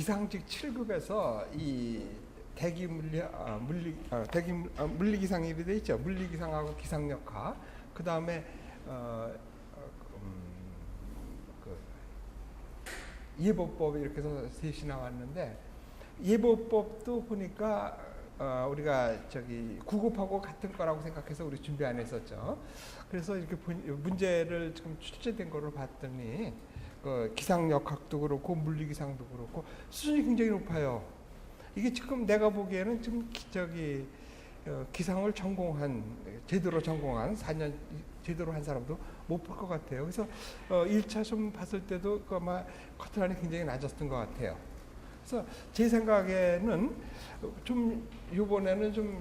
기상직 7급에서 이 대기 물리기상이 돼 있죠. 물리기상하고 기상력학. 그 다음에 예보법 이렇게 해서 셋이 나왔는데, 예보법도 보니까 우리가 저기 9급하고 같은 거라고 생각해서 우리 준비 안 했었죠. 그래서 이렇게 문제를 지금 출제된 거를 봤더니 기상력학도 그렇고 물리기상도 그렇고 수준이 굉장히 높아요. 이게 지금 내가 보기에는 지금 기상을 제대로 전공한 4년 제대로 한 사람도 못 볼 것 같아요. 그래서 1차 좀 봤을 때도 아마 커트라인이 굉장히 낮았던 것 같아요. 그래서 제 생각에는 좀 이번에는 좀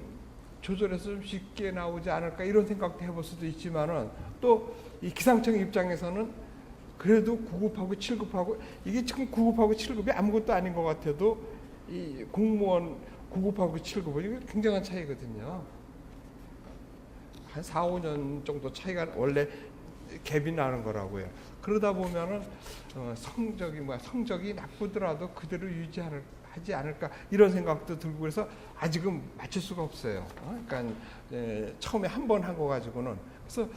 조절해서 좀 쉽게 나오지 않을까 이런 생각도 해볼 수도 있지만은, 또 이 기상청 입장에서는 그래도 9급하고 7급하고 이게 지금 9급하고 7급이 아무것도 아닌 것 같아도 이 공무원 9급하고 7급은 이게 굉장한 차이거든요. 한 4, 5년 정도 차이가 원래 갭이 나는 거라고요. 그러다 보면은 성적이 나쁘더라도 그대로 하지 않을까 이런 생각도 들고, 그래서 아직은 맞출 수가 없어요. 그러니까 처음에 한 번 한 거 가지고는. 그래서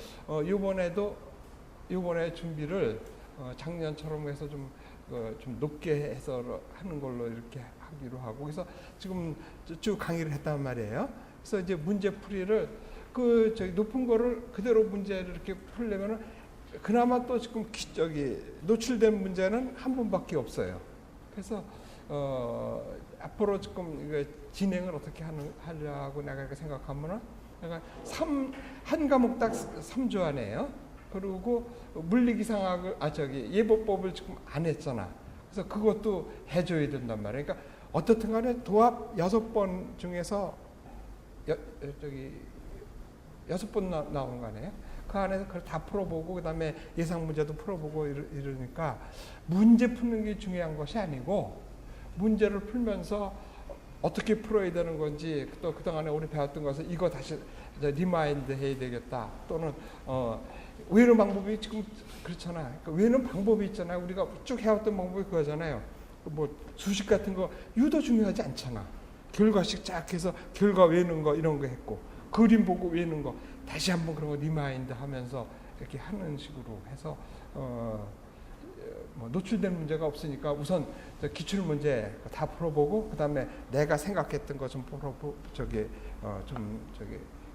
이번에 준비를 작년처럼 해서 좀 높게 해서 하는 걸로 이렇게 하기로 하고, 그래서 지금 쭉 강의를 했단 말이에요. 그래서 이제 문제풀이를 높은 거를 그대로 문제를 이렇게 풀려면은 그나마 또 지금 노출된 문제는 한 번밖에 없어요. 그래서 앞으로 지금 이거 진행을 어떻게 하려고 내가 이렇게 생각하면은, 내가 한 과목당 3조 안에요. 그리고 물리기상학을 예보법을 지금 안 했잖아. 그래서 그것도 해줘야 된단 말이에요. 그러니까 어떻든 간에 도합 6번 중에서 6번 나오는 거 아니에요? 그 안에서 그걸 다 풀어보고 그다음에 예상 문제도 풀어보고 이러니까 문제 푸는 게 중요한 것이 아니고, 문제를 풀면서 어떻게 풀어야 되는 건지, 또 그동안에 우리 배웠던 것을 이거 다시 리마인드 해야 되겠다. 또는 외우는 방법이 지금 그렇잖아. 그러니까 외우는 방법이 있잖아요. 우리가 쭉 해왔던 방법이 그거잖아요. 뭐 수식 같은 거 유도 중요하지 않잖아. 결과식 쫙 해서 결과 외우는 거 이런 거 했고, 그림 보고 외우는 거 다시 한번 그런 거 리마인드 하면서 이렇게 하는 식으로 해서 뭐 노출된 문제가 없으니까 우선 기출 문제 다 풀어보고, 그다음에 내가 생각했던 거 좀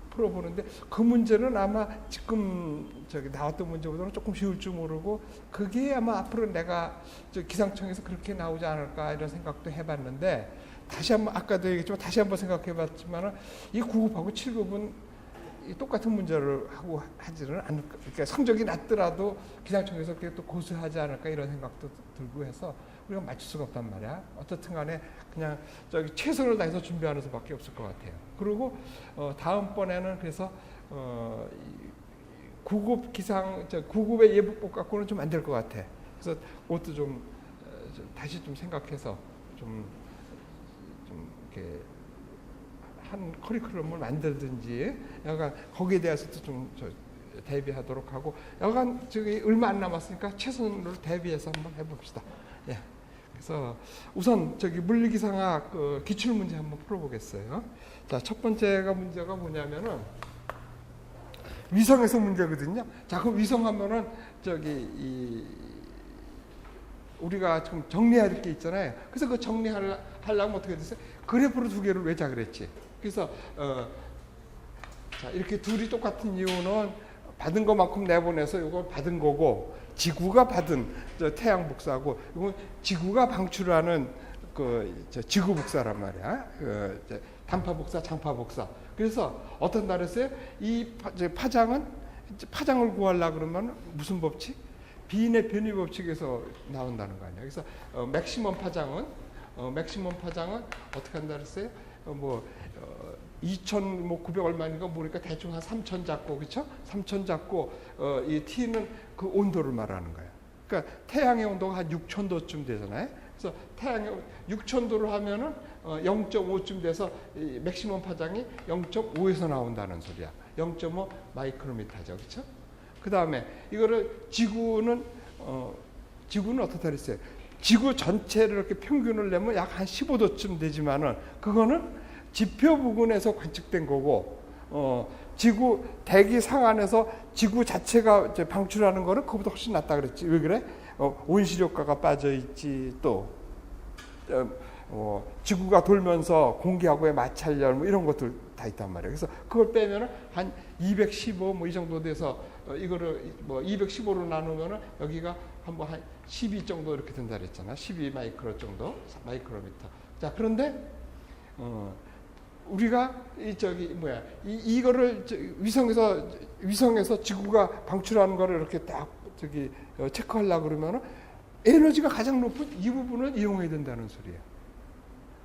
풀어보는데, 그 문제는 아마 지금 나왔던 문제보다는 조금 쉬울 줄 모르고, 그게 아마 앞으로 내가 기상청에서 그렇게 나오지 않을까 이런 생각도 해봤는데, 다시 한번 아까도 얘기했지만 다시 한번 생각해봤지만은 이 9급하고 7급은 똑같은 문제를 하고 하지는 않을까. 그러니까 성적이 낮더라도 기상청에서 그게 또 고수하지 않을까 이런 생각도 들고 해서 우리가 맞출 수가 없단 말이야. 어떻든 간에 그냥 최선을 다해서 준비하는 수밖에 없을 것 같아요. 그리고 다음번에는 그래서 9급 9급의 예보법 갖고는 좀 안 될 것 같아. 그래서 그것도 좀 다시 좀 생각해서 좀 이렇게 한 커리큘럼을 만들든지, 약간 거기에 대해서도 좀 대비하도록 하고, 약간 얼마 안 남았으니까 최선으로 대비해서 한번 해봅시다. 예. 그래서 우선 물리기상학 기출 문제 한번 풀어보겠어요. 자, 첫 번째가 문제가 뭐냐면은 위성에서 문제거든요. 자, 그 위성하면은 우리가 지금 정리할 게 있잖아요. 그래서 그 정리하려면 어떻게 됐어요? 그래프로 두 개를 외자 그랬지. 그래서 자, 이렇게 둘이 똑같은 이유는 받은 것만큼 내보내서 이거 받은 거고, 지구가 받은 태양 복사고, 이건 지구가 방출하는 지구 복사란 말이야. 단파 복사, 장파 복사. 그래서 어떤 날 했어요? 이 파장을 구하려고 그러면 무슨 법칙? 비인의 변이 법칙에서 나온다는 거 아니야. 그래서 맥시멈 파장은 어떻게 한다 그랬어요? 2,900 얼마인가 모르니까 대충 한 3,000 잡고, 그렇죠? 3,000 잡고 이 T는 그 온도를 말하는 거야. 그러니까 태양의 온도가 한 6,000도쯤 되잖아요. 그래서 태양의 6,000도를 하면은 0.5쯤 돼서 이 맥시멈 파장이 0.5에서 나온다는 소리야. 0.5 마이크로미터죠, 그렇죠? 그 다음에 이거를 지구는 어떻다 그랬어요? 지구 전체를 이렇게 평균을 내면 약 한 15도쯤 되지만은 그거는 지표 부근에서 관측된 거고, 지구 대기 상안에서 지구 자체가 이제 방출하는 거는 그보다 훨씬 낫다 그랬지. 왜 그래? 온실효과가 빠져 있지, 또 지구가 돌면서 공기하고의 마찰열 뭐 이런 것들 다 있단 말이에요. 그래서 그걸 빼면은 한 215 뭐 이 정도 돼서 이거를 뭐 215로 나누면은 여기가 한 12 정도 이렇게 된다 그랬잖아. 12 마이크로 정도, 마이크로미터. 자, 그런데 우리가 이거를 위성에서 지구가 방출하는 거를 이렇게 딱 체크하려고 그러면은 에너지가 가장 높은 이 부분을 이용해야 된다는 소리예요.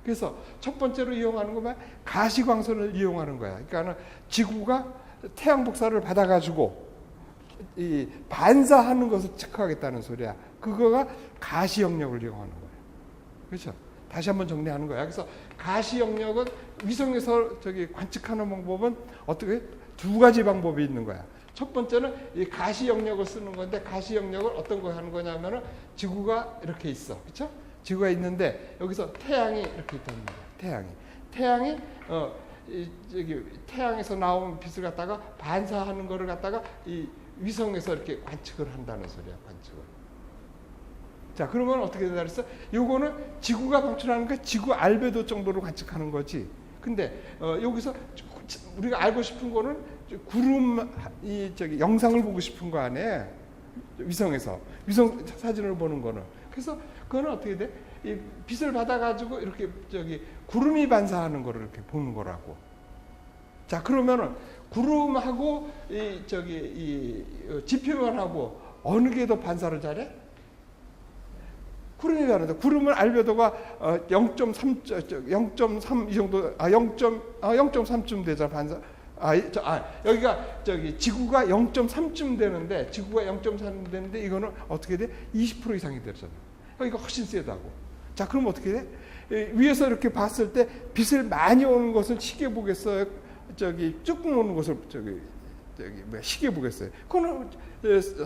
그래서 첫 번째로 이용하는 거면 가시광선을 이용하는 거야. 그러니까 지구가 태양 복사를 받아가지고 이 반사하는 것을 체크하겠다는 소리야. 그거가 가시 영역을 이용하는 거야. 그렇죠? 다시 한번 정리하는 거야. 그래서 가시 영역은 위성에서 관측하는 방법은 어떻게 두 가지 방법이 있는 거야. 첫 번째는 이 가시 영역을 쓰는 건데, 가시 영역을 어떤 거 하는 거냐면은 지구가 이렇게 있어. 그렇죠? 지구가 있는데 여기서 태양이 이렇게 있단 말이야. 태양이 태양에서 나온 빛을 갖다가 반사하는 거를 갖다가 이 위성에서 이렇게 관측을 한다는 소리야. 관측을. 자, 그러면 어떻게 된다 그랬어? 요거는 지구가 방출하는 게 지구 알베도 정도로 관측하는 거지. 근데 여기서 우리가 알고 싶은 거는 구름 영상을 보고 싶은 거 아니에요. 위성에서 위성 사진을 보는 거는. 그래서 그거는 어떻게 돼? 이 빛을 받아가지고 이렇게 구름이 반사하는 거를 이렇게 보는 거라고. 자, 그러면은 구름하고 이 지표면하고 어느 게 더 반사를 잘해? 구름이 잘하는데, 구름은 알베도가 0.3 이 정도, 0.3쯤 되잖아, 반사. 여기가 지구가 0.3쯤 되는데, 지구가 0.3 되는데 이거는 어떻게 돼? 20% 이상이 되잖아. 여기가 훨씬 세다고. 자, 그럼 어떻게 돼? 위에서 이렇게 봤을 때 빛을 많이 오는 것을 시계 보겠어요? 조금 오는 것을 시계 보겠어요? 그거는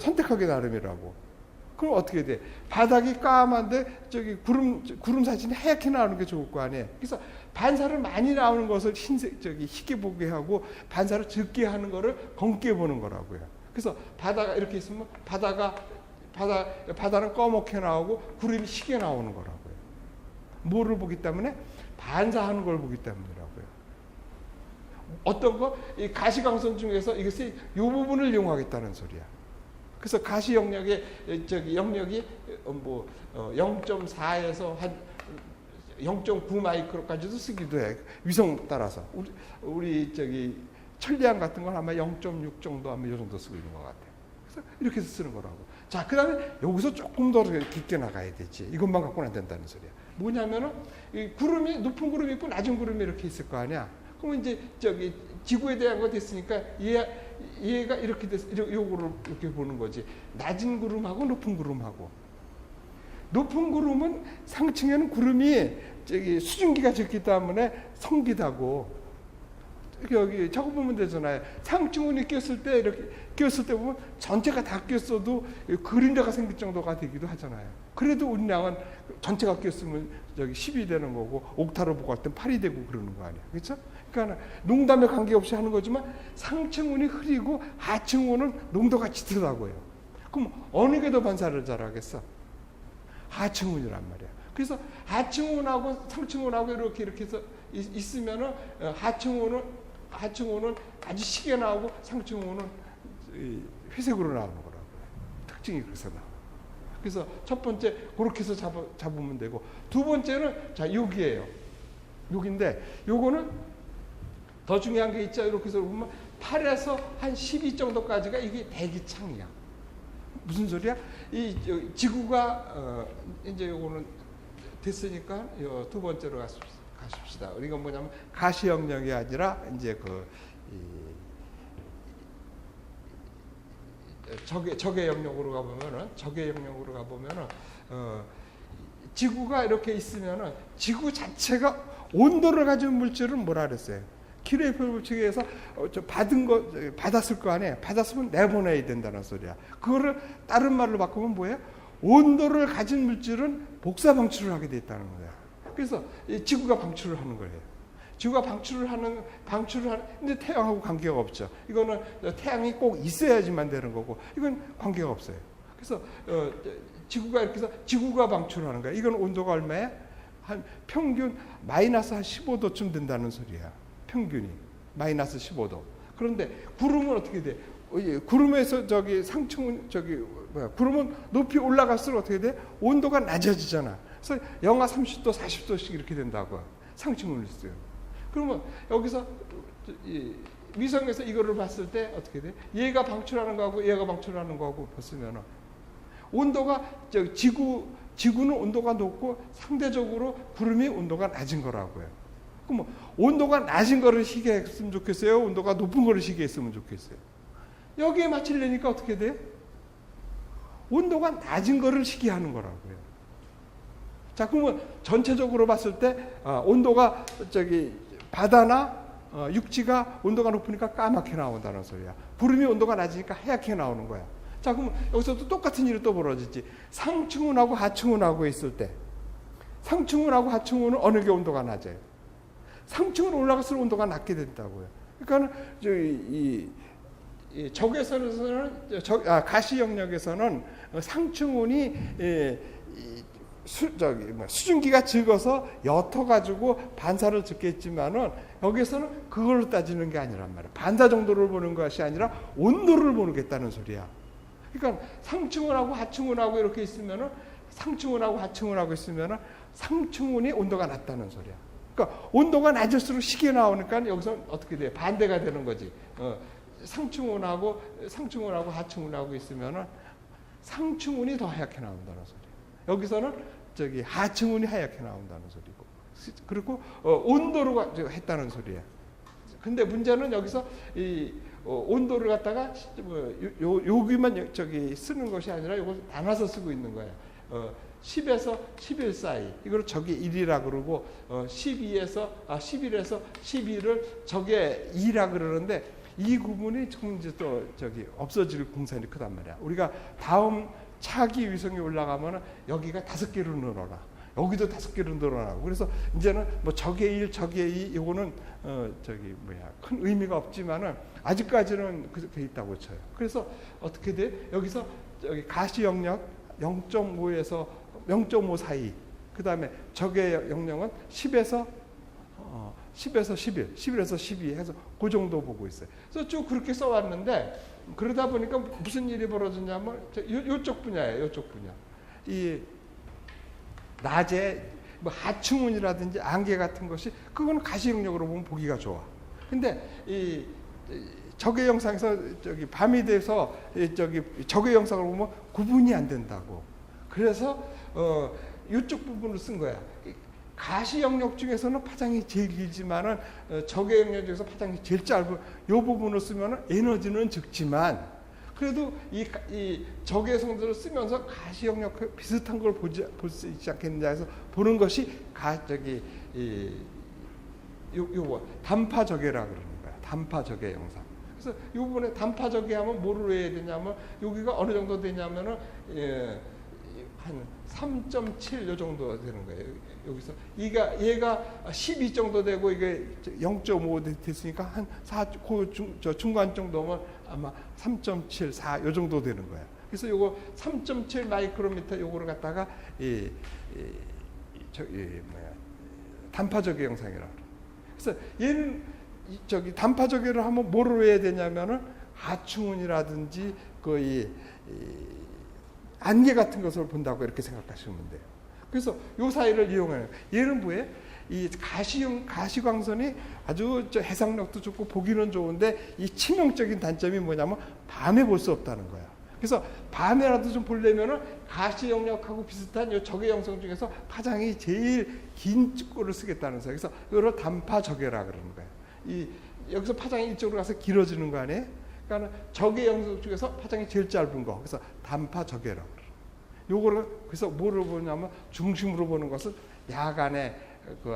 선택하기 나름이라고. 그럼 어떻게 돼? 바닥이 까만데 구름 사진이 하얗게 나오는 게 좋을 거 아니에요. 그래서 반사를 많이 나오는 것을 희게 보게 하고, 반사를 적게 하는 거를 검게 보는 거라고요. 그래서 바다가 이렇게 있으면 바다는 검게 나오고 구름이 희게 나오는 거라고요. 뭐를 보기 때문에? 반사하는 걸 보기 때문이라고요. 어떤 거? 이 가시광선 중에서 이것이 이 부분을 이용하겠다는 소리야. 그래서 가시 영역의 영역이 0.4에서 한 0.9 마이크로까지도 쓰기도 해. 위성 따라서. 우리 천리안 같은 건 아마 0.6 정도 아마 이 정도 쓰고 있는 것 같아. 그래서 이렇게 해서 쓰는 거라고. 자, 그다음에 여기서 조금 더 깊게 나가야 되지. 이것만 갖고는 안 된다는 소리야. 뭐냐면은 이 구름이 높은 구름이 있고 낮은 구름이 이렇게 있을 거 아니야. 그러면 이제 지구에 대한 거 됐으니까 얘가 이렇게 돼서 요거를 이렇게 보는 거지. 낮은 구름하고 높은 구름하고. 높은 구름은 상층에는 구름이 수증기가 적기 때문에 성기다고. 여기 적어 보면 되잖아요. 상층운이 꼈을 때 이렇게 꼈을 때 보면 전체가 다 꼈어도 그림자가 생길 정도가 되기도 하잖아요. 그래도 운량은 전체가 꼈으면 10이 되는 거고, 옥타로 보고 할 땐 8이 되고 그러는 거 아니야. 그렇죠? 그러니까 농담에 관계없이 하는 거지만 상층운이 흐리고 하층운은 농도가 짙다고요. 그럼 어느 게 더 반사를 잘하겠어? 하층운이란 말이야. 그래서 하층운하고 상층운하고 이렇게 해서 있으면은 하층운은 아주 시게 나오고 상층운은 회색으로 나오는 거라고. 특징이 그래서 나와. 그래서 첫 번째 그렇게 해서 잡으면 되고, 두 번째는 자, 여기예요. 여기인데 요거는 더 중요한 게 있죠. 이렇게 해서 보면 8에서 한 12 정도까지가 이게 대기창이야. 무슨 소리야? 이 지구가 이제 요거는 됐으니까 두 번째로 가십시다. 이건 뭐냐면 가시 영역이 아니라 이제 적의 영역으로 가보면은 지구가 이렇게 있으면은 지구 자체가 온도를 가진 물질은 뭐라 그랬어요? 킬로의 법칙에서 받았을 거 아니에요. 받았으면 내보내야 된다는 소리야. 그거를 다른 말로 바꾸면 뭐예요? 온도를 가진 물질은 복사 방출을 하게 돼 있다는 거예요. 그래서 지구가 방출을 하는 거예요. 지구가 방출을 하는, 근데 태양하고 관계가 없죠. 이거는 태양이 꼭 있어야지만 되는 거고, 이건 관계가 없어요. 그래서, 지구가 이렇게 해서 지구가 방출하는 거야. 이건 온도가 얼마야? 한 평균 마이너스 한 15도쯤 된다는 소리야. 평균이. 마이너스 15도. 그런데 구름은 어떻게 돼? 구름에서 구름은 높이 올라갈수록 어떻게 돼? 온도가 낮아지잖아. 그래서 영하 30도, 40도씩 이렇게 된다고. 상층을 있어요. 그러면 여기서 위성에서 이거를 봤을 때 어떻게 돼? 얘가 방출하는 거하고 얘가 방출하는 거하고 봤으면 온도가 지구는 온도가 높고 상대적으로 구름이 온도가 낮은 거라고요. 그럼 온도가 낮은 거를 시계했으면 좋겠어요? 온도가 높은 거를 시계했으면 좋겠어요? 여기에 맞추려니까 어떻게 돼? 온도가 낮은 거를 시계하는 거라고요. 자, 그러면 전체적으로 봤을 때 온도가 바다나 육지가 온도가 높으니까 까맣게 나온다는 소리야. 구름이 온도가 낮으니까 하얗게 나오는 거야. 자, 그럼 여기서도 똑같은 일이 또 벌어지지. 상층운하고 하층운하고 있을 때, 상층운하고 하층운은 어느 게 온도가 낮아요? 상층으로 올라갈수록 온도가 낮게 된다고요. 그러니까 적외선에서는 가시 영역에서는 상층운이 수증기가 적어서 옅어가지고 반사를 적겠지만은 여기서는 그걸로 따지는 게 아니란 말이야. 반사 정도를 보는 것이 아니라 온도를 보겠다는 소리야. 그러니까 상층운하고 하층운하고 이렇게 있으면은 상층운하고 하층운하고 있으면은 상층운이 온도가 낮다는 소리야. 그러니까 온도가 낮을수록 시계 나오니까 여기서 어떻게 돼? 반대가 되는 거지. 상층운하고 하층운하고 있으면은 상층운이 더 하얗게 나온다는 소리야. 여기서는 하층운이 하얗게 나온다는 소리고, 그리고 온도로 했다는 소리야. 근데 문제는 여기서 이 온도를 갖다가 여기만 쓰는 것이 아니라 이걸 나눠서 쓰고 있는 거야. 10에서 11 사이, 이걸 저게 1이라 그러고 11에서 12를 저게 2라 그러는데, 이 구분이 조금 이제 또 없어질 공산이 크단 말이야. 우리가 다음 차기 위성이 올라가면 여기가 5개로 늘어나. 여기도 5개로 늘어나고. 그래서 이제는 뭐 적의 1, 적의 2, 이거는 큰 의미가 없지만은 아직까지는 그렇게 있다고 쳐요. 그래서 어떻게 돼? 여기서 가시 영역 0.5에서 0.5 사이. 그다음에 적의 영역은 10에서 11, 11에서 12 해서 그 정도 보고 있어요. 그래서 쭉 그렇게 써왔는데, 그러다 보니까 무슨 일이 벌어졌냐면 이쪽 분야예요. 이쪽 분야. 이 낮에 뭐 하층운이라든지 안개 같은 것이 그거는 가시 영역으로 보면 보기가 좋아. 근데 이 적외 영상에서 밤이 돼서 적외 영상을 보면 구분이 안 된다고. 그래서 이쪽 부분을 쓴 거야. 가시 영역 중에서는 파장이 제일 길지만은 적외 영역 중에서 파장이 제일 짧은 이 부분을 쓰면 에너지는 적지만, 그래도 이 적외 성들을 쓰면서 가시 영역 비슷한 걸 볼 수 있지 않겠느냐 해서 보는 것이 요거 단파 적외라 그러는 거야. 단파 적외 영상. 그래서 이 부분에 단파 적외하면 뭐를 해야 되냐면, 여기가 어느 정도 되냐면은 한 3.7 요 정도 되는 거예요. 여기서 얘가 12 정도 되고 이게 0.5 됐으니까 한 4, 중간 정도면 아마 3.7, 4 요 정도 되는 거야. 그래서 요거 3.7 마이크로미터 요거를 갖다가 단파 적외 영상이라고 그래. 그래서 얘는 단파 적외를 하면 뭐를 해야 되냐면은 하층운이라든지 안개 같은 것을 본다고 이렇게 생각하시면 돼요. 그래서 요 사이를 이용해요. 얘는 뭐예요? 이 가시광선이 아주 해상력도 좋고 보기는 좋은데, 이 치명적인 단점이 뭐냐면 밤에 볼 수 없다는 거야. 그래서 밤에라도 좀 보려면은 가시 영역하고 비슷한 요 적외 영상 중에서 파장이 제일 긴 거를 쓰겠다는 거예요. 그래서 이걸 단파 적외라 그러는 거예요. 여기서 파장이 이쪽으로 가서 길어지는 거 아니에요? 그러니까 적외 영상 중에서 파장이 제일 짧은 거, 그래서 단파 적외라고 그래요. 요거를 그래서 뭐를 보냐면 중심으로 보는 것은 야간의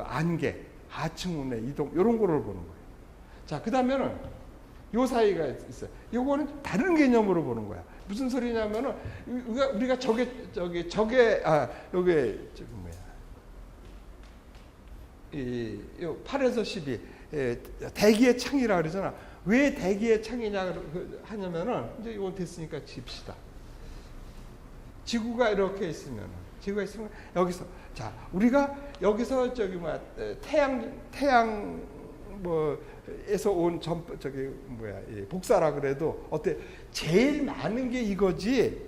안개, 하층운의 이동 이런 거를 보는 거예요. 자, 그다음에는 요 사이가 있어요. 요거는 다른 개념으로 보는 거야. 무슨 소리냐면은 우리가 저게 요게 저기 뭐야? 이 8에서 12 대기의 창이라 그러잖아. 왜 대기의 창이냐 하냐면은 이제 이거 됐으니까 칩시다. 지구가 이렇게 있으면 여기서 자 우리가 여기서 저기 뭐야 태양 뭐에서 온 저기 뭐야 복사라 그래도 어때 제일 많은 게 이거지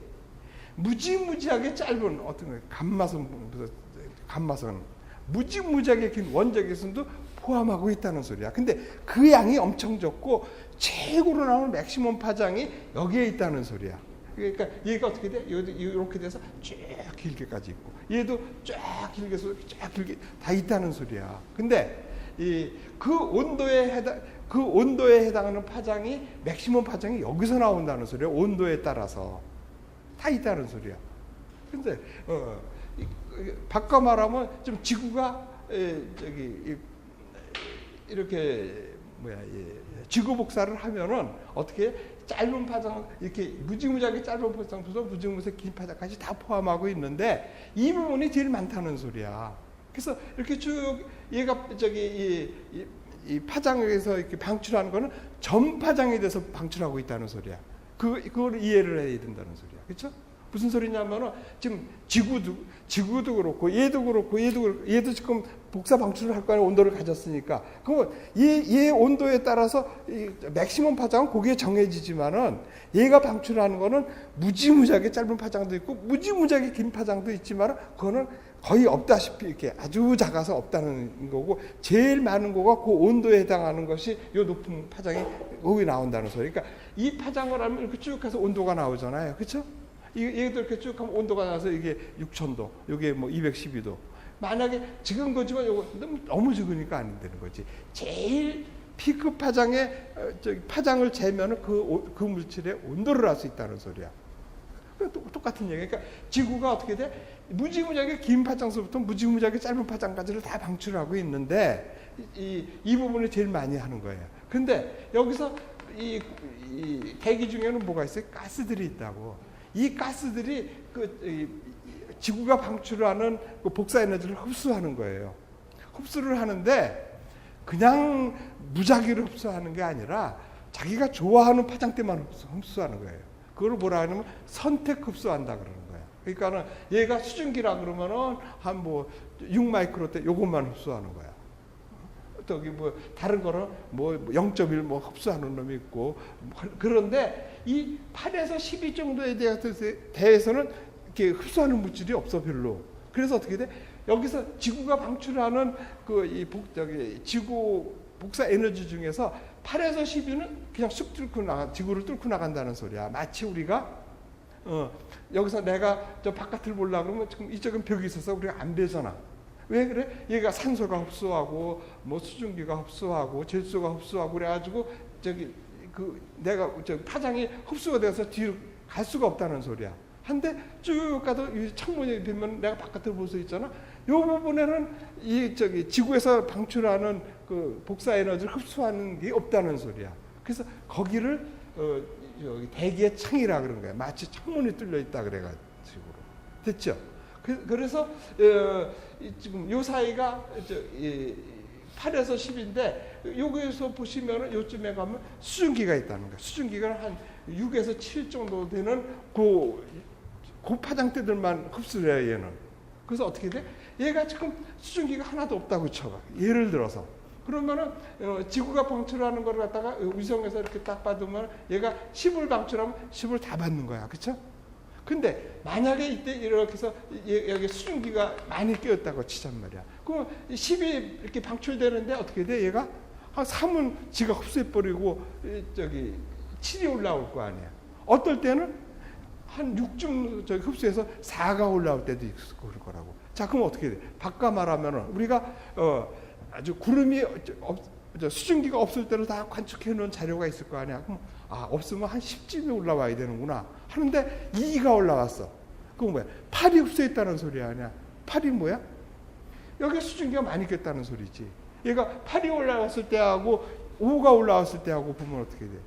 무지무지하게 짧은 어떤 거 감마선 무지무지하게 긴 원자계선도 포함하고 있다는 소리야. 근데 그 양이 엄청 적고 최고로 나오는 맥시멈 파장이 여기에 있다는 소리야. 그러니까 얘가 어떻게 돼? 이렇게 돼서 쭉 길게까지 있고 얘도 쫙 길게서 쫙 길게 다 있다는 소리야. 근데 그 온도에 해당하는 파장이 맥시멈 파장이 여기서 나온다는 소리야. 온도에 따라서 다 있다는 소리야. 근데 바꿔 말하면 좀 지구가 저기 이렇게 뭐야 지구 복사를 하면은 어떻게 짧은 파장 이렇게 무지무지하게 짧은 파장부터 무지무지하게 긴 파장까지 다 포함하고 있는데 이 부분이 제일 많다는 소리야. 그래서 이렇게 쭉 얘가 저기 이 파장에서 이렇게 방출하는 거는 전 파장에 대해서 방출하고 있다는 소리야. 그걸 이해를 해야 된다는 소리야. 그렇죠? 무슨 소리냐면은 지금 지구도 그렇고 얘도 그렇고 얘도 지금 복사 방출을 할 거야. 온도를 가졌으니까. 그러면 얘 온도에 따라서 이 맥시멈 파장은 거기에 정해지지만은 얘가 방출하는 거는 무지무지하게 짧은 파장도 있고 무지무지하게 긴 파장도 있지만은 그거는 거의 없다시피 이렇게 아주 작아서 없다는 거고 제일 많은 거가 그 온도에 해당하는 것이 요 높은 파장이 거기 나온다는 소리. 그러니까 이 파장을 하면 이렇게 쭉 해서 온도가 나오잖아요. 그렇죠? 얘도 이렇게 쭉 하면 온도가 나서 이게 6000도, 이게 뭐 212도. 만약에 적은 거지만 이거 너무 적으니까 안 되는 거지. 제일 피크 파장의 파장을 재면은 그 물질의 온도를 알 수 있다는 소리야. 똑같은 얘기. 그러니까 지구가 어떻게 돼? 무지무지하게 긴 파장서부터 무지무지하게 짧은 파장까지를 다 방출하고 있는데 이 부분을 제일 많이 하는 거예요. 근데 여기서 이 대기 중에는 뭐가 있어요? 가스들이 있다고. 이 가스들이 지구가 방출하는 그 복사 에너지를 흡수하는 거예요. 흡수를 하는데 그냥 무작위로 흡수하는 게 아니라 자기가 좋아하는 파장대만 흡수하는 거예요. 그걸 뭐라 하냐면 선택 흡수한다 그러는 거예요. 그러니까는 얘가 수증기라 그러면은 한 뭐 6마이크로 때 요것만 흡수하는 거야. 저기 뭐 다른 거는 뭐 0.1 뭐 흡수하는 놈이 있고 그런데 이 8에서 12 정도에 대해서는 이렇게 흡수하는 물질이 없어 별로. 그래서 어떻게 돼? 여기서 지구가 방출하는 지구 복사 에너지 중에서 8에서 12는 그냥 쑥 지구를 뚫고 나간다는 소리야. 마치 우리가 여기서 내가 저 바깥을 보려고 그러면 지금 이쪽은 벽이 있어서 우리가 안 되잖아. 왜 그래? 얘가 산소가 흡수하고 뭐 수증기가 흡수하고 질소가 흡수하고 그래가지고 내가 파장이 흡수가 돼서 뒤로 갈 수가 없다는 소리야. 한데 쭉 가도 이 창문에 보면 내가 바깥을 볼 수 있잖아. 이 부분에는 지구에서 방출하는 그 복사 에너지를 흡수하는 게 없다는 소리야. 그래서 거기를 여기 대기의 창이라 그런 거야. 마치 창문이 뚫려 있다 그래가지고 됐죠? 그래서 지금 요 사이가 8에서 10인데 여기에서 보시면은 요쯤에 가면 수증기가 있다는 거야. 수증기가 한 6에서 7 정도 되는 그 파장대들만 흡수를 해요, 얘는. 그래서 어떻게 돼? 얘가 지금 수증기가 하나도 없다고 쳐봐. 예를 들어서. 그러면은 지구가 방출하는 걸 갖다가 위성에서 이렇게 딱 받으면 얘가 10을 방출하면 10을 다 받는 거야. 그렇죠? 근데 만약에 이때 이렇게 해서 여기 수증기가 많이 끼었다고 치잔 말이야. 그럼 10이 이렇게 방출되는데 어떻게 돼? 얘가 한 3은 지가 흡수해버리고 7이 올라올 거 아니야. 어떨 때는 한 6쯤 흡수해서 4가 올라올 때도 있을 거라고. 자, 그럼 어떻게 돼? 바꿔 말하면은 우리가 아주 구름이 수증기가 없을 때로 다 관측해 놓은 자료가 있을 거 아니야. 그럼 없으면 한 10쯤에 올라와야 되는구나 하는데 2가 올라왔어. 그건 뭐야? 8이 흡수했다는 소리 아니야. 8이 뭐야? 여기 수증기가 많이 꼈다는 소리지. 얘가 8이 올라왔을 때하고 5가 올라왔을 때하고 보면 어떻게 돼?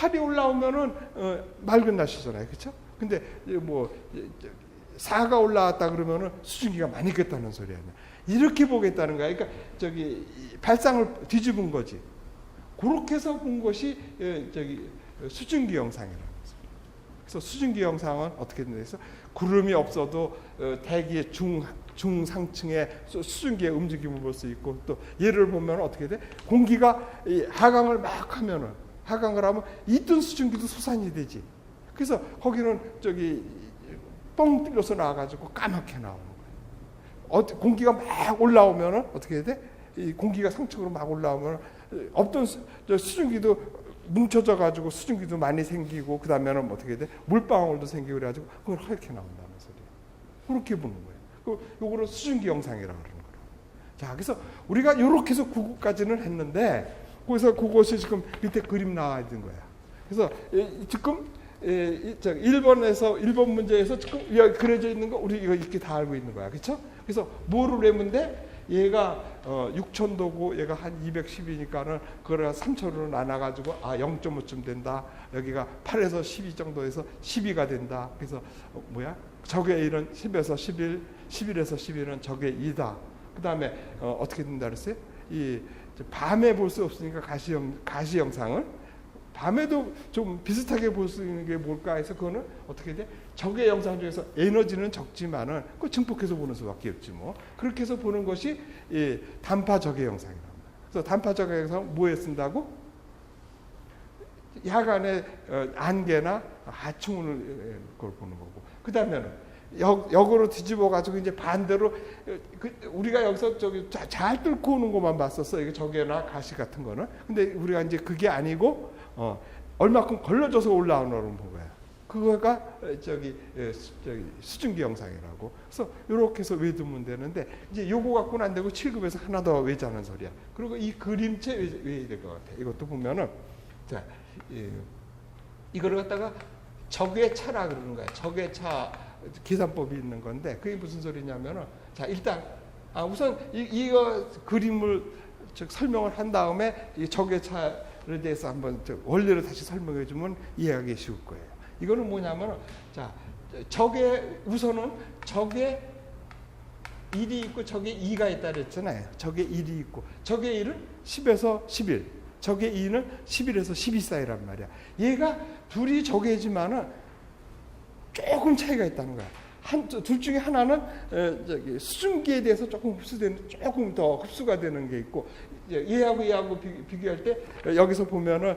팔이 올라오면은 맑은 날씨잖아요, 그렇죠? 근데 뭐 4가 올라왔다 그러면은 수증기가 많이 꼈다는 소리야. 이렇게 보겠다는 거야. 그러니까 저기 발상을 뒤집은 거지. 그렇게 해서 본 것이 저기 수증기 영상이라는 거죠. 그래서 수증기 영상은 어떻게 된다해서 구름이 없어도 대기의 중상층의 수증기의 움직임을 볼 수 있고, 또 예를 보면 어떻게 돼? 공기가 하강을 막 하면은, 하강을 하면 있던 수증기도 솟아나야 되지. 그래서 거기는 저기 뻥 뚫려서 나와가지고 까맣게 나오는 거예요. 공기가 막 올라오면은 어떻게 돼? 이 공기가 상층으로 막 올라오면 없던 수증기도 뭉쳐져 가지고 수증기도 많이 생기고, 그 다음에는 어떻게 돼? 물방울도 생기고 그래가지고 그걸 하얗게 나온다는 소리예요. 그렇게 보는 거예요. 요거를 수증기 영상이라고 그러는 거예요. 자, 그래서 우리가 요렇게 해서 9구까지는 했는데, 거기서 그것이 지금 밑에 그림 나와 있는 거야. 그래서 지금 1번 문제에서 지금 그려져 있는 거 우리 이거 이렇게 다 알고 있는 거야. 그렇죠? 그래서 뭐를 외문데 얘가 6천도고 얘가 한 210이니까는 그걸 3천으로 나눠가지고 0.5쯤 된다. 여기가 8에서 12 정도에서 12가 된다. 그래서 적의 1은 10에서 11, 11에서 11은 적의 2다. 그 다음에 어떻게 된다 그랬어요? 이 밤에 볼 수 없으니까 가시 영상을 밤에도 좀 비슷하게 볼 수 있는 게 뭘까 해서 그거는 어떻게 돼? 적의 영상 중에서 에너지는 적지만은 그 증폭해서 보는 수밖에 없지 뭐. 그렇게 해서 보는 것이 이 단파 적의 영상이랍니다. 그래서 단파 적의 영상은 뭐에 쓴다고? 야간에 안개나 하층을 그걸 보는 거고. 그 다음에는 역으로 뒤집어 가지고 이제 반대로 우리가 여기서 저기 잘 뚫고 오는 것만 봤었어. 이게 적외나 가시 같은 거는. 근데 우리가 이제 그게 아니고 얼마큼 걸러져서 올라오는 걸 본 거야. 그거가 저기 수증기 영상이라고. 그래서 이렇게 해서 외두면 되는데, 이제 요거 갖고는 안 되고 7급에서 하나 더 외자는 소리야. 그리고 이 그림체 외야 될 것 같아. 이것도 보면은 자, 이거를 갖다가 적의 차라 그러는 거야. 적의 차 계산법이 있는 건데, 그게 무슨 소리냐면은, 자, 일단 우선 이거 그림을 설명을 한 다음에 이 적의 차에 대해서 한번 원리를 다시 설명해 주면 이해하기 쉬울 거예요. 이거는 뭐냐면은, 자, 우선은 적의 1이 있고 적의 2가 있다 그랬잖아요. 적의 1이 있고, 적의 1은 10에서 11, 적의 2는 11에서 12 사이란 말이야. 얘가 둘이 적이지만은 조금 차이가 있다는 거야. 둘 중에 하나는 수증기에 대해서 조금 더 흡수가 되는 게 있고, 얘하고 비교할 때 여기서 보면은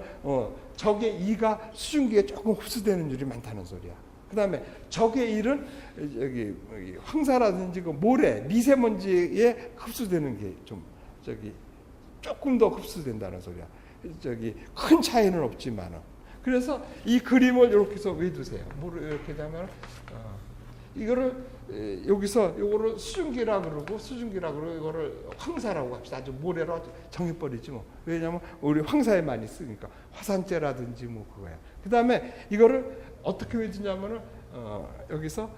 적의 2가 수증기에 조금 흡수되는 일이 많다는 소리야. 그 다음에 적의 1은 여기 황사라든지 그 모래, 미세먼지에 흡수되는 게 조금 더 흡수된다는 소리야. 큰 차이는 없지만은. 그래서 이 그림을 이렇게 해서 외두세요. 뭐를 이렇게 되면 이거를 여기서 요거를 수증기라 그러고 이거를 황사라고 합시다. 아주 모래로 정해버리지 뭐. 왜냐하면 우리 황사에 많이 쓰니까 화산재라든지 뭐 그거야. 그 다음에 이거를 어떻게 외두냐면은 여기서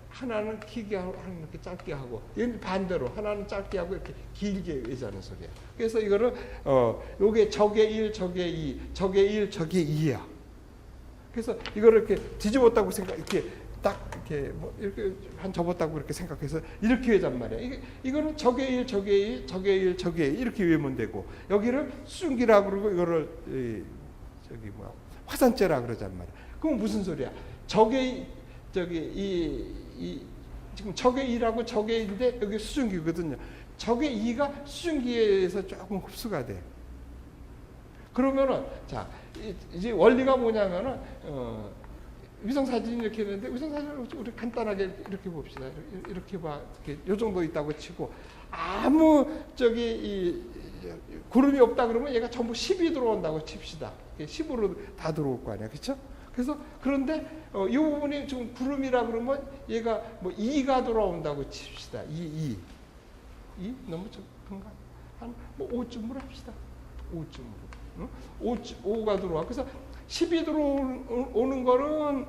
하나는 길게 하고 하나는 이렇게 짧게 하고, 얘는 반대로 하나는 짧게 하고 이렇게 길게 외자는 소리야. 그래서 이거를 요게 적의 1, 적의 2, 적의 1, 적의 2야. 그래서 이거를 이렇게 뒤집었다고 이렇게 딱 이렇게 한 접었다고 이렇게 생각해서 이렇게 외잔 말이야. 이거는 적의 1, 적의 2, 적의 1, 적의 2 이렇게 외우면 되고, 여기를 수증기라 그러고 이거를 화산재라 그러잔 말이야. 그럼 무슨 소리야? 지금 적의 2라고 적의 2인데 여기 수증기거든요. 적의 2가 수증기에서 조금 흡수가 돼. 그러면은 자, 이제 원리가 뭐냐면은 위성사진 이렇게 했는데, 위성사진을 우리 간단하게 이렇게 봅시다. 이렇게 봐. 이렇게 요 정도 있다고 치고, 아무 구름이 없다 그러면 얘가 전부 10이 들어온다고 칩시다. 10으로 다 들어올 거 아니야. 그렇죠? 그래서 그런데 이 부분이 좀 구름이라 그러면 얘가 뭐 2가 들어온다고 칩시다. 2 너무 적은가? 한 뭐 5쯤으로 합시다. 5쯤으로. 5가 들어와. 그래서 10이 들어오는 거는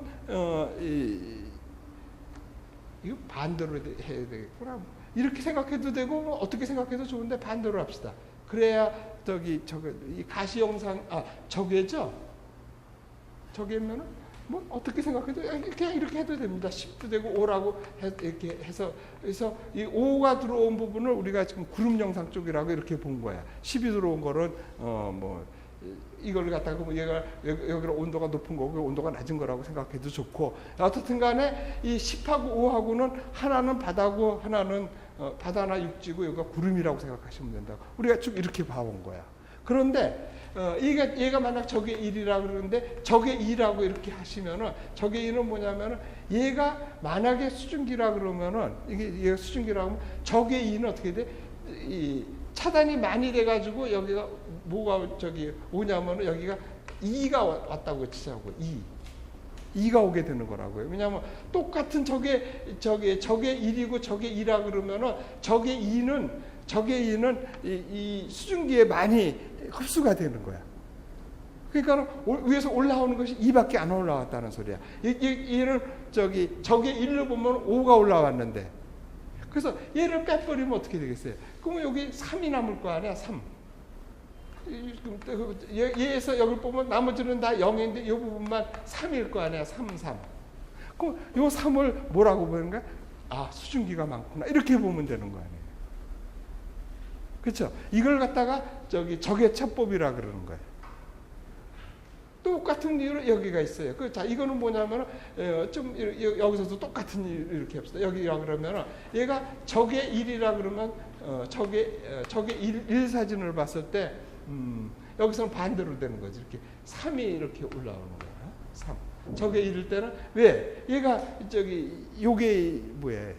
이거 반대로 해야 되겠구나. 이렇게 생각해도 되고 어떻게 생각해도 좋은데 반대로 합시다. 그래야 이 가시 영상 적외죠. 저기면은 뭐 어떻게 생각해도 그냥 이렇게 해도 됩니다. 10도 되고 5라고 이렇게 해서 그래서 이 5가 들어온 부분을 우리가 지금 구름 영상 쪽이라고 이렇게 본 거야. 10이 들어온 거는 뭐 이걸 갖다가 뭐 얘가 여기로 온도가 높은 거고 온도가 낮은 거라고 생각해도 좋고, 어떻든 간에 이 10하고 5하고는 하나는 바다고 하나는 바다나 육지고 여기가 구름이라고 생각하시면 된다고 우리가 쭉 이렇게 봐온 거야. 그런데 얘가 만약 적의 1이라 그러는데 적의 2라고 이렇게 하시면은, 적의 2는 뭐냐면은 얘가 만약에 수증기라 그러면은 얘가 수증기라고 하면 적의 2는 어떻게 돼? 이 차단이 많이 돼가지고 여기가 뭐가 저기 오냐면은 여기가 2가 왔다고 치자고 2가 오게 되는 거라고요. 왜냐하면 똑같은 적의 1이고 적의 2라 그러면은 적의 2는 이 수증기에 많이 흡수가 되는 거야. 그러니까 위에서 올라오는 것이 2밖에 안 올라왔다는 소리야. 얘는 적의 1로 보면 5가 올라왔는데, 그래서 얘를 빼버리면 어떻게 되겠어요? 그러면 여기 3이 남을 거 아니야, 3. 얘에서 여기 보면 나머지는 다 0인데 이 부분만 3일 거 아니야, 3. 그럼 이 3을 뭐라고 보는 거야? 아, 수증기가 많구나. 이렇게 보면 되는 거 아니에요. 그렇죠? 이걸 갖다가 적의 차법이라 그러는 거예요. 똑같은 이유로 여기가 있어요. 자, 이거는 뭐냐면 좀 여기서도 똑같은 이유 이렇게 합시다. 여기라 그러면 얘가 적의 1이라 그러면 적의 1 사진을 봤을 때 여기서는 반대로 되는 거지. 이렇게 3이 이렇게 올라오는 거야. 3. 적의 1일 때는 왜? 얘가 요게 뭐예요?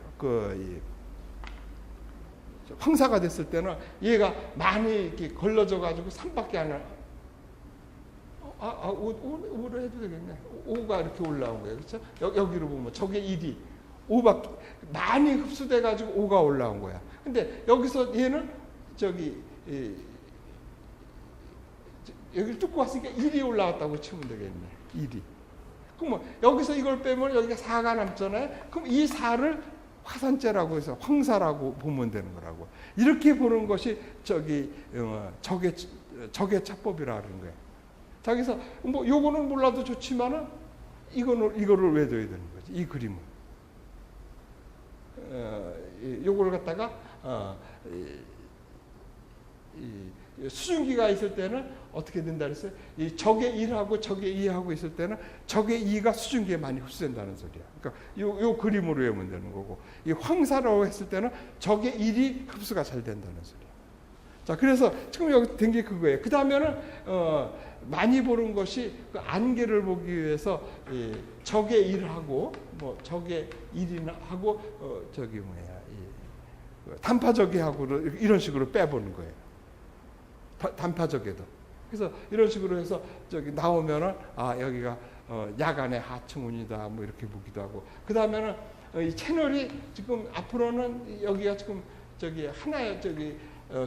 황사가 됐을 때는 얘가 많이 이렇게 걸러져 가지고 3밖에 안 와. 5로 해도 되겠네. 5가 이렇게 올라온 거예요. 그렇죠? 여기로 보면 적의 1이 5밖에 많이 흡수돼 가지고 5가 올라온 거야. 근데 여기서 얘는 여기를 뚫고 왔으니까 1이 올라왔다고 치면 되겠네. 1이. 그럼 여기서 이걸 빼면 여기가 4가 남잖아요. 그럼 이 4를 화산재라고 해서 황사라고 보면 되는 거라고. 이렇게 보는 것이 적의 차법이라 그러는 거예요. 자, 그래서 뭐 요거는 몰라도 좋지만은 이거를 외워야 되는 거지. 이 그림을. 요걸 갖다가 수증기가 있을 때는 어떻게 된다 그랬어요? 이 적의 1하고 적의 2하고 있을 때는 적의 2가 수증기에 많이 흡수된다는 소리야. 그러니까 요 그림으로 외우면 되는 거고, 이 황사라고 했을 때는 적의 1이 흡수가 잘 된다는 소리야. 자, 그래서 지금 여기 된 게 그거예요. 그 다음에는 많이 보는 것이 그 안개를 보기 위해서 적의 1하고 뭐 적의 1이나 하고 단파적이하고 이런 식으로 빼보는 거예요. 단파적에도. 그래서 이런 식으로 해서 나오면은 여기가 야간의 하층운이다 뭐 이렇게 보기도 하고, 그 다음에는 이 채널이 지금 앞으로는 여기가 지금 하나의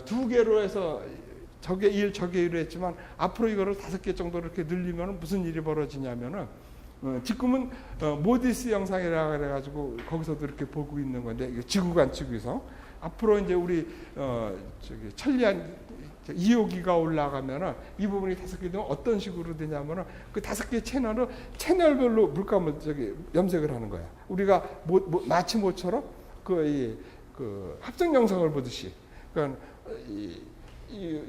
두 개로 해서 적의 1, 적의 1로 했지만 앞으로 이거를 5개 정도 이렇게 늘리면 무슨 일이 벌어지냐면은 지금은 모디스 영상이라 그래가지고 거기서도 이렇게 보고 있는 건데, 지구간 지구성. 앞으로 이제 우리 천리안 2호기가 올라가면은 이 부분이 5개 되면 어떤 식으로 되냐면은 그 5개 채널을 채널별로 물감을 염색을 하는 거야. 우리가 마치 모처럼 그 합성 영상을 보듯이. 그러니까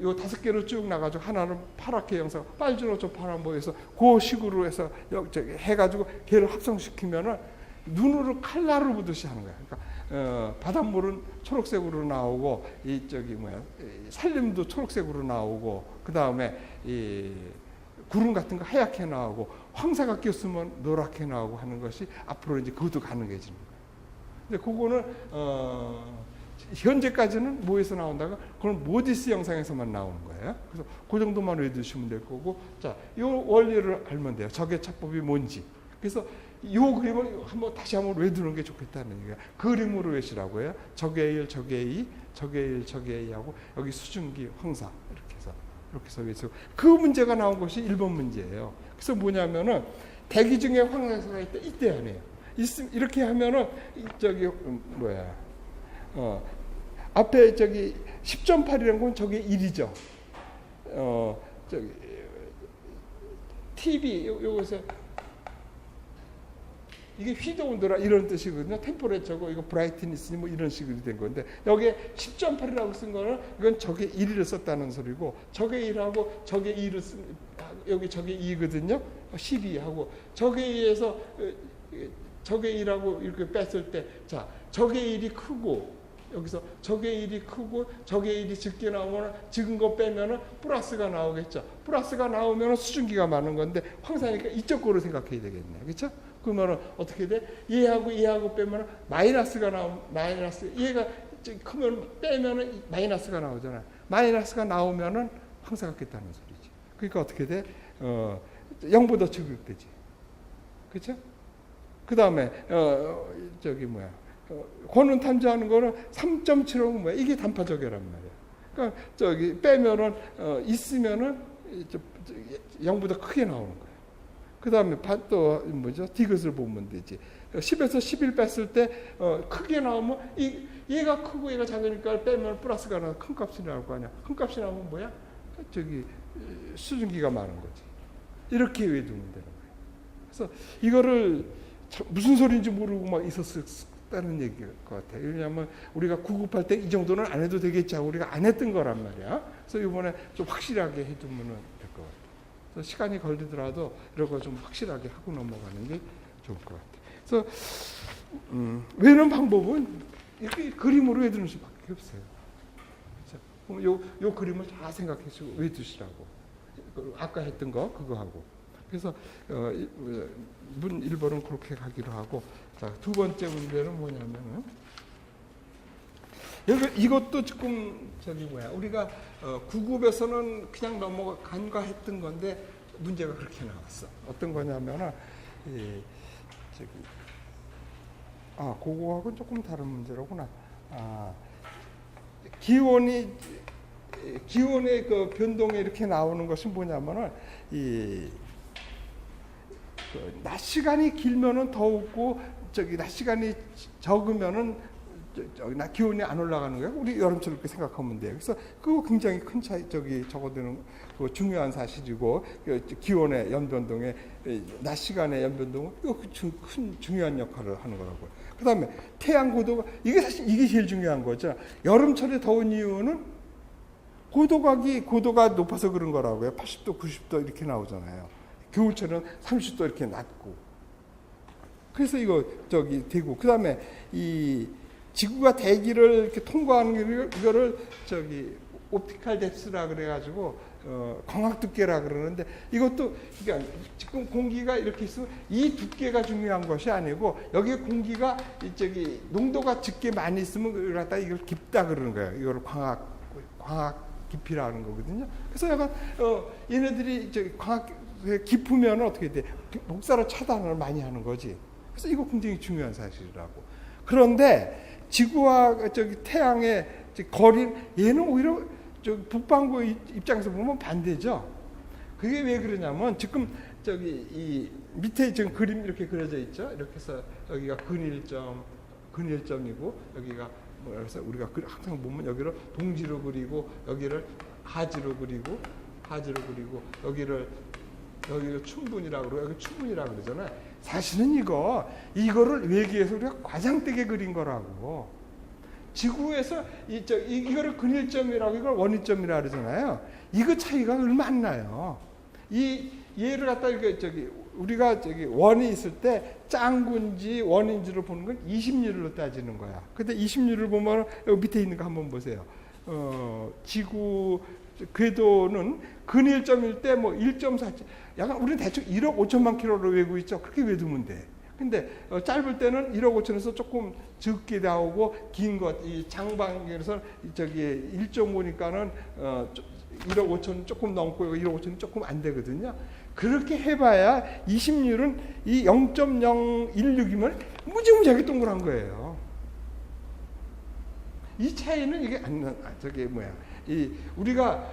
요 5개로 쭉 나가지고 하나는 파랗게 영상, 빨주노초 파란 뭐해서 그 식으로 해서 해가지고 걔를 합성시키면은 눈으로 칼날을 보듯이 하는 거야. 그러니까 바닷물은 초록색으로 나오고 산림도 초록색으로 나오고, 그 다음에 이 구름 같은 거 하얗게 나오고, 황사가 꼈으면 노랗게 나오고 하는 것이 앞으로 이제 그것도 가능해지는 거예요. 근데 그거는 현재까지는 뭐에서 나온다가 그건 모디스 영상에서만 나오는 거예요. 그래서 그 정도만 외우시면 될 거고, 자, 이 원리를 알면 돼요. 적의 차법이 뭔지. 그래서 이 그림을 다시 한번 외우는 게 좋겠다는 얘기예요. 그림으로 외시라고 해요. 적의 1, 적의 2, 적의 1, 적의 2하고 여기 수증기, 황사 이렇게 해서 외우고, 그 문제가 나온 것이 1번 문제예요. 그래서 뭐냐면은 대기 중에 황사가 있다, 이때 아니에요. 이렇게 하면은 앞에 10.8이라는 건 저게 1이죠. TV 요것에 이게 휘도운더라 이런 뜻이거든요. 템퍼레처고 이거 브라이트니스니 뭐 이런 식으로 된 건데 여기에 10.8이라고 쓴 거는 이건 적의 1을 썼다는 소리고 적의 1하고 적의 2를 쓴 여기 적의 2거든요. 12하고 적의 2에서 적의 1하고 이렇게 뺐을 때 자 적의 1이 크고 여기서 적의 1이 크고 적의 1이 적게 나오면 적은 거 빼면은 플러스가 나오겠죠. 플러스가 나오면 수증기가 많은 건데 황사니까 이쪽 거로 생각해야 되겠네. 그렇죠? 그러면 어떻게 돼? 얘하고 빼면 마이너스가 마이너스 얘가 크면 빼면은 마이너스가 나오잖아. 마이너스가 나오면은 황사 같겠다는 소리지. 그러니까 어떻게 돼? 0보다 적극되지. 그렇죠? 그 다음에 권은 탐지하는 거는 3.75는 뭐야? 이게 단파적이란 말이야. 그러니까 빼면은 있으면은 0보다 크게 나오는 거야. 그 다음에 또 뭐죠? 디귿을 보면 되지. 10에서 11 뺐을 때 크게 나오면 얘가 크고 얘가 작으니까 빼면 플러스가 나와 큰 값이 나올 거 아니야. 큰 값이 나오면 뭐야? 수증기가 많은 거지. 이렇게 외우면 되는 거예요. 그래서 이거를 무슨 소리인지 모르고 막 있었다는 얘기일 것 같아요. 왜냐하면 우리가 구급할 때 이 정도는 안 해도 되겠지 하고 우리가 안 했던 거란 말이야. 그래서 이번에 좀 확실하게 해두면 될 것 같아요. 그래서 시간이 걸리더라도 이런 거 좀 확실하게 하고 넘어가는 게 좋을 것 같아요. 그래서 외우는 방법은 이렇게 그림으로 외우는 수밖에 없어요. 그렇죠? 요 그림을 잘 생각해서 외우시라고. 아까 했던 거 그거 하고. 그래서 문 1번은 그렇게 가기로 하고 자, 두 번째 문제는 뭐냐면은 이것도 지금 우리가 구급에서는 그냥 넘어간가 했던 건데 문제가 그렇게 나왔어. 어떤 거냐면은 그거하고는 조금 다른 문제로구나. 기온의 그 변동이 이렇게 나오는 것은 뭐냐면은 낮 시간이 길면은 더웠고 낮 시간이 적으면은 기온이 안 올라가는 거예요. 우리 여름철 그렇게 생각하면 돼요. 그래서 그거 굉장히 큰 차이 적어두는 그 중요한 사실이고 기온의 연변동에 낮 시간의 연변동은 이거 큰 중요한 역할을 하는 거라고요. 그다음에 태양 고도가 이게 사실 이게 제일 중요한 거죠. 여름철에 더운 이유는 고도가 높아서 그런 거라고요. 80도, 90도 이렇게 나오잖아요. 겨울철은 30도 이렇게 낮고. 그래서 이거 되고 그다음에 이 지구가 대기를 이렇게 통과하는 이거를 옵티칼 뎁스라 그래가지고 광학 두께라 그러는데 이것도 그러니까 지금 공기가 이렇게 있으면 이 두께가 중요한 것이 아니고 여기에 공기가 농도가 적게 많이 있으면 이걸 깊다 그러는 거예요. 이거를 광학 깊이라는 거거든요. 그래서 약간 얘네들이 광학 깊으면 어떻게 돼? 복사로 차단을 많이 하는 거지. 그래서 이거 굉장히 중요한 사실이라고. 그런데 지구와 태양의 거리 얘는 오히려 북반구 입장에서 보면 반대죠. 그게 왜 그러냐면 지금 이 밑에 지금 그림 이렇게 그려져 있죠. 이렇게 해서 여기가 근일점이고 여기가 그래서 우리가 항상 보면 여기를 동지로 그리고 여기를 하지로 그리고 여기를 춘분이라고 그러고 여기 춘분이라고 그러잖아요. 사실은 이거를 외계에서 우리가 과장되게 그린 거라고. 지구에서 이거를 근일점이라고 이걸 원위점이라고 그러잖아요. 이거 차이가 얼마 안 나요. 얘를 갖다 우리가 원이 있을 때 짱군지 원인지를 보는 건 20류로 따지는 거야. 근데 20류를 보면 여기 밑에 있는 거 한번 보세요. 지구 궤도는 근일점일 때 1.4 약간 우리는 대충 1억 5천만 킬로로 외우고 있죠. 그렇게 외우면 돼. 근데 짧을 때는 1억 5천에서 조금 적게 나오고 긴 것 이 장방에서 1.5니까는 1억 5천 조금 넘고 1억 5천은 조금 안 되거든요. 그렇게 해봐야 20류는 이 0.016이면 무지무지하게 동그란 거예요. 이 차이는 이게 우리가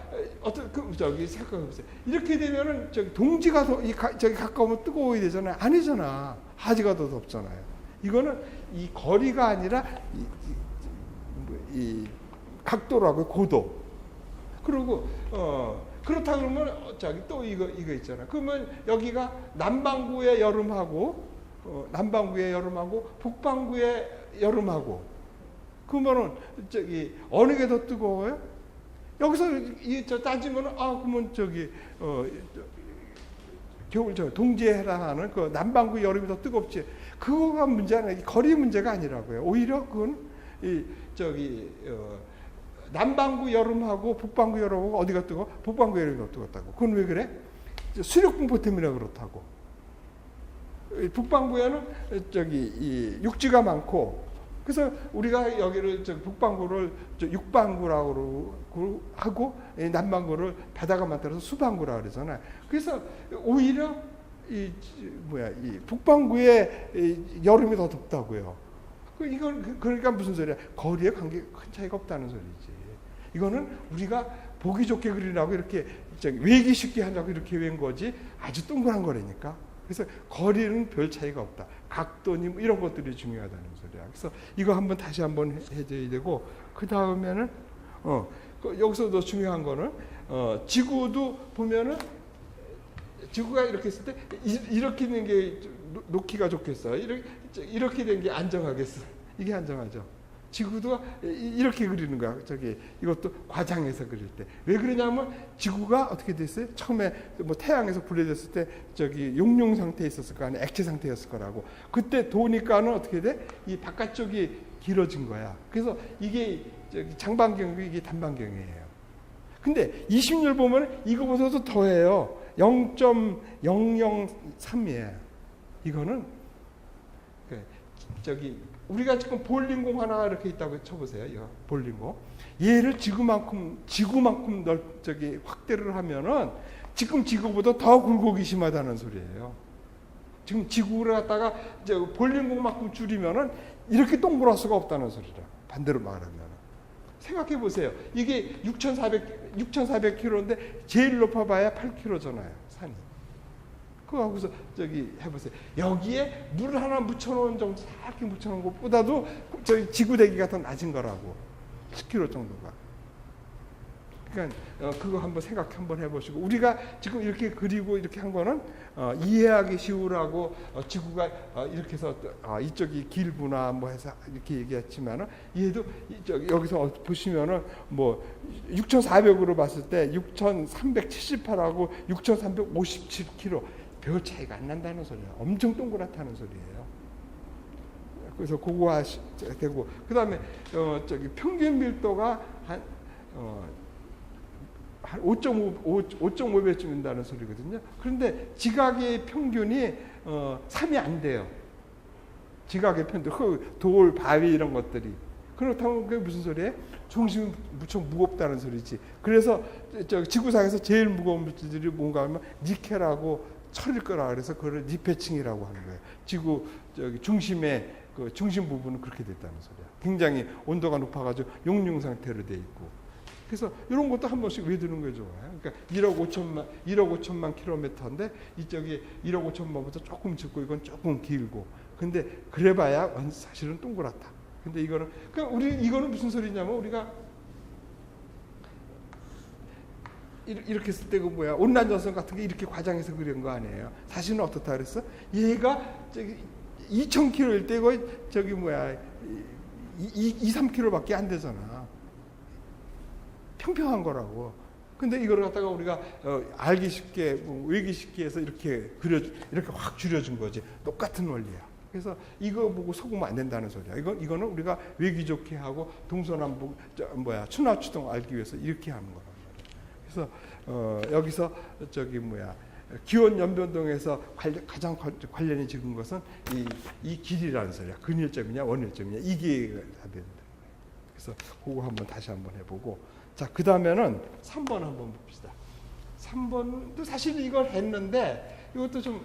생각해 보세요. 이렇게 되면은 동지가 가까우면 뜨거워야 되잖아요. 아니잖아. 하지가 더 덥잖아요. 이거는 이 거리가 아니라 이 각도라고요. 고도. 그리고 그렇다 그러면 저기 또 이거 있잖아. 그러면 여기가 남반구의 여름하고 남반구의 여름하고 북반구의 여름하고 그러면은 저기 어느 게 더 뜨거워요? 여기서 저 따지면은 그러면 저기 겨울 동지에 해당하는 그 남반구 여름이 더 뜨겁지. 그거가 문제는 거리 문제가 아니라고요. 오히려 그건 남반구 여름하고 북반구 여름하고 어디가 뜨거? 북반구 여름이 더 뜨겁다고. 그건 왜 그래? 수력 분포 때문에 그렇다고. 북반구에는 이 육지가 많고, 그래서 우리가 여기를 북반구를 육반구라고 하고 남반구를 바다가 많다고 해서 수반구라고 그러잖아요. 그래서 오히려 이 북반구의 여름이 더 덥다고요. 이건 그러니까 무슨 소리야? 거리에 관계 큰 차이가 없다는 소리지. 이거는 우리가 보기 좋게 그리라고 이렇게 외기 쉽게 하려고 이렇게 외운 거지 아주 동그란 거라니까. 그래서 거리는 별 차이가 없다. 각도니 뭐 이런 것들이 중요하다는 소리야. 그래서 이거 한번 다시 한번 해줘야 되고, 그 다음에는 여기서도 중요한 거는 지구도 보면은 지구가 이렇게 있을 때 이렇게 있는 게 놓기가 좋겠어. 이렇게 된 게 안정하겠어. 이게 안정하죠. 지구도 이렇게 그리는 거야. 이것도 과장해서 그릴 때. 왜 그러냐면 지구가 어떻게 됐어요? 처음에 뭐 태양에서 분리됐을 때 용융 상태에 있었을 거 아니야. 액체 상태였을 거라고. 그때 도니까는 어떻게 돼? 이 바깥쪽이 길어진 거야. 그래서 이게 장반경이고 이게 단반경이에요. 근데 20년 보면 이거보다도 더해요. 0.003이에요. 이거는 우리가 지금 볼링공 하나 이렇게 있다고 쳐보세요. 이거 볼링공. 얘를 지구만큼 확대를 하면은 지금 지구보다 더 굴곡이 심하다는 소리예요. 지금 지구를 갖다가 볼링공만큼 줄이면은 이렇게 동그랄 수가 없다는 소리라. 반대로 말하면. 생각해 보세요. 이게 6,400km인데 제일 높아봐야 8km잖아요. 산이. 그거하고서 해보세요. 여기에 물 하나 묻혀놓은 정도, 살짝 묻혀놓은 것보다도 지구 대기가 더 낮은 거라고. 10km 정도가. 그러니까 그거 한번 생각 한번 해보시고, 우리가 지금 이렇게 그리고 이렇게 한 거는 이해하기 쉬우라고 지구가 이렇게 해서 이쪽이 길구나 뭐 해서 이렇게 얘기했지만은, 얘도 여기서 보시면은 뭐 6,400으로 봤을 때 6,378하고 6,357km 별 차이가 안 난다는 소리예요. 엄청 동그랗다는 소리예요. 그래서 그거 되고, 그 다음에 평균 밀도가 한 5.5배쯤 된다는 소리거든요. 그런데 지각의 평균이 3이 안 돼요. 지각의 평균, 돌, 바위 이런 것들이. 그렇다면 그게 무슨 소리예요? 중심이 무척 무겁다는 소리지. 그래서 지구상에서 제일 무거운 물질들이 뭔가 하면 니켈하고 철일 거라 그래서 그걸 니페층이라고 하는 거예요. 지구 중심의 그 중심 부분은 그렇게 됐다는 소리야. 굉장히 온도가 높아가지고 용융 상태로 돼 있고. 그래서 이런 것도 한 번씩 외두는 게 좋아요. 그러니까 1억 5천만 킬로미터인데 이쪽이 1억 5천만보다 조금 적고 이건 조금 길고. 근데 그래봐야 사실은 동그랗다. 근데 이거는 이거는 무슨 소리냐면 우리가 이렇게 했을 때 그 온난전선 같은 게 이렇게 과장해서 그린 거 아니에요. 사실은 어떻다 그랬어? 얘가 2,000km일 때고 2-3km밖에 안 되잖아. 평평한 거라고. 근데 이걸 갖다가 우리가 알기 쉽게 외기 쉽게 해서 이렇게 확 줄여준 거지. 똑같은 원리야. 그래서 이거 보고 속으면 안 된다는 소리야. 이거는 우리가 외기 좋게 하고 동서남북 추나추동 알기 위해서 이렇게 하는 거란 말이야. 그래서 여기서 기온 연변동에서 가장 관련이 적은 것은 이 길이라는 소리야. 근일점이냐 원일점이냐 이게 다 된다. 그래서 그거 한번 다시 한번 해보고, 자 그 다음에는 3번 한번 봅시다. 3번도 사실 이걸 했는데 이것도 좀